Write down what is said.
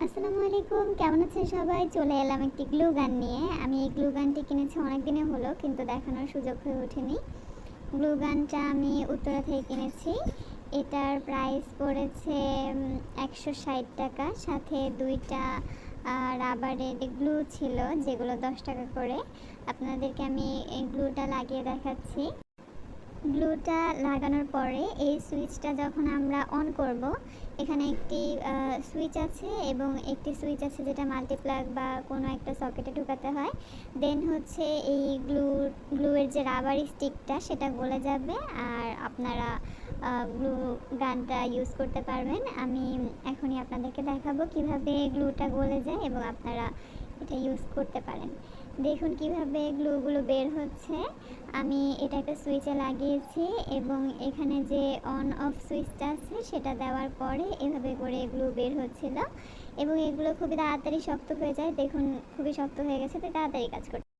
আসসালামু আলাইকুম, কেমন আছেন সবাই? চলে এলাম একটি গ্লু গান নিয়ে। আমি এই গ্লু গানটি কিনেছি অনেক দিনে হলো, কিন্তু দেখানোর সুযোগ হয়ে ওঠেনি। গ্লু গানটা আমি উত্তরা থেকে কিনেছি। এটার প্রাইস পড়েছে ১৬০ টাকা। সাথে ২টা রাবারের গ্লু ছিল, যেগুলো ১০ টাকা করে। আপনাদেরকে আমি এই গ্লুটা লাগিয়ে দেখাচ্ছি। গ্লুটা লাগানোর পরে এই সুইচটা যখন আমরা অন করব, এখানে একটি সুইচ আছে এবং একটি সুইচ আছে যেটা মাল্টিপ্লাগ বা কোনো একটা সকেটে ঢোকাতে হয়। দেন হচ্ছে এই গ্লুয়ের যে রাবার স্টিকটা সেটা গলে যাবে, আর আপনারা গ্লু গানটা ইউজ করতে পারবেন। আমি এখনই আপনাদেরকে দেখাবো কিভাবে গ্লুটা গলে যায় এবং আপনারা এটা ইউজ করতে পারেন। দেখুন কিভাবে গ্লুগুলো বের হচ্ছে। আমি এটা একটা সুইচে লাগিয়েছি এবং এখানে যে অন অফ সুইচটা আছে সেটা দেওয়ার পরে এভাবে করে গ্লু বের হচ্ছিল এবং এগুলো খুবই তাড়াতাড়ি শক্ত হয়ে যায়। দেখুন খুবই শক্ত হয়ে গেছে, তো তাড়াতাড়ি কাজ করছে।